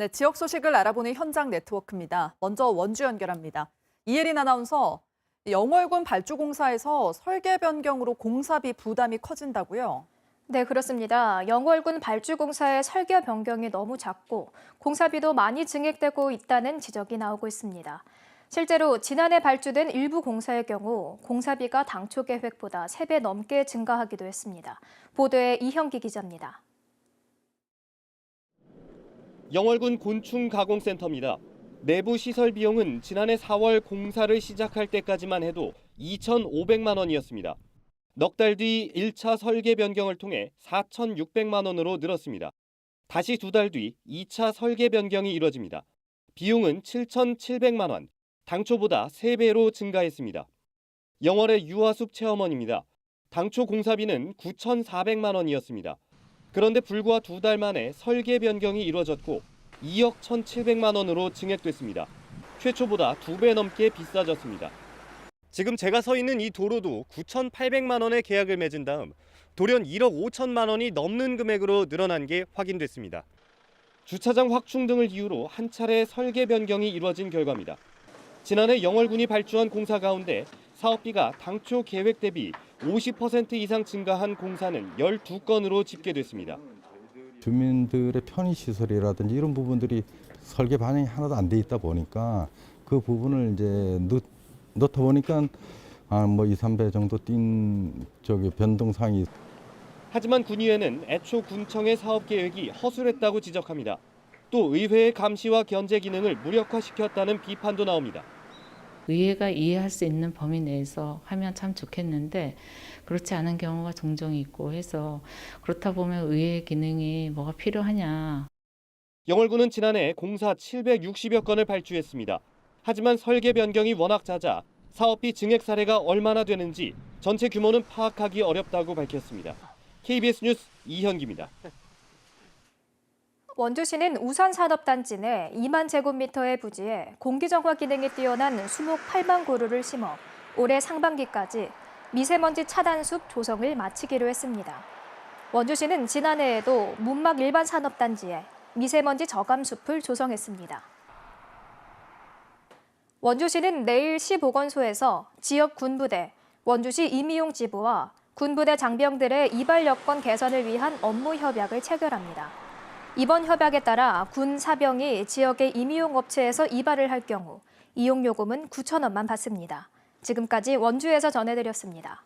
네, 지역 소식을 알아보는 현장 네트워크입니다. 먼저 원주 연결합니다. 이혜린 아나운서, 영월군 발주공사에서 설계 변경으로 공사비 부담이 커진다고요? 네, 그렇습니다. 영월군 발주공사의 설계 변경이 너무 작고 공사비도 많이 증액되고 있다는 지적이 나오고 있습니다. 실제로 지난해 발주된 일부 공사의 경우 공사비가 당초 계획보다 3배 넘게 증가하기도 했습니다. 보도에 이형기 기자입니다. 영월군 곤충 가공센터입니다. 내부 시설 비용은 지난해 4월 공사를 시작할 때까지만 해도 2,500만 원이었습니다. 넉 달 뒤 1차 설계 변경을 통해 4,600만 원으로 늘었습니다. 다시 2달 뒤 2차 설계 변경이 이뤄집니다. 비용은 7,700만 원, 당초보다 3배로 증가했습니다. 영월의 유아숲 체험원입니다. 당초 공사비는 9,400만 원이었습니다. 그런데 불과 2달 만에 설계 변경이 이루어졌고 2억 1,700만 원으로 증액됐습니다. 최초보다 2배 넘게 비싸졌습니다. 지금 제가 서 있는 이 도로도 9,800만 원의 계약을 맺은 다음 돌연 1억 5천만 원이 넘는 금액으로 늘어난 게 확인됐습니다. 주차장 확충 등을 이유로 한 차례 설계 변경이 이루어진 결과입니다. 지난해 영월군이 발주한 공사 가운데 사업비가 당초 계획 대비 50% 이상 증가한 공사는 12건으로 집계됐습니다. 주민들의 편의시설이라든지 이런 부분들이 설계 반영이 하나도 안 돼 있다 보니까 그 부분을 이제 넣다 보니까 2, 3배 정도 뛴 변동사항이. 하지만 군의회는 애초 군청의 사업 계획이 허술했다고 지적합니다. 또 의회의 감시와 견제 기능을 무력화시켰다는 비판도 나옵니다. 의회가 이해할 수 있는 범위 내에서 하면 참 좋겠는데 그렇지 않은 경우가 종종 있고 해서 그렇다 보면 의회 기능이 뭐가 필요하냐. 영월군은 지난해 공사 760여 건을 발주했습니다. 하지만 설계 변경이 워낙 잦아 사업비 증액 사례가 얼마나 되는지 전체 규모는 파악하기 어렵다고 밝혔습니다. KBS 뉴스 이현기입니다. 원주시는 우산산업단지 내 2만 제곱미터의 부지에 공기정화 기능이 뛰어난 수목 8만 그루를 심어 올해 상반기까지 미세먼지 차단숲 조성을 마치기로 했습니다. 원주시는 지난해에도 문막 일반 산업단지에 미세먼지 저감숲을 조성했습니다. 원주시는 내일 시보건소에서 지역 군부대, 원주시 임의용 지부와 군부대 장병들의 이발 여건 개선을 위한 업무 협약을 체결합니다. 이번 협약에 따라 군 사병이 지역의 임의용 업체에서 이발을 할 경우 이용 요금은 9,000원만 받습니다. 지금까지 원주에서 전해드렸습니다.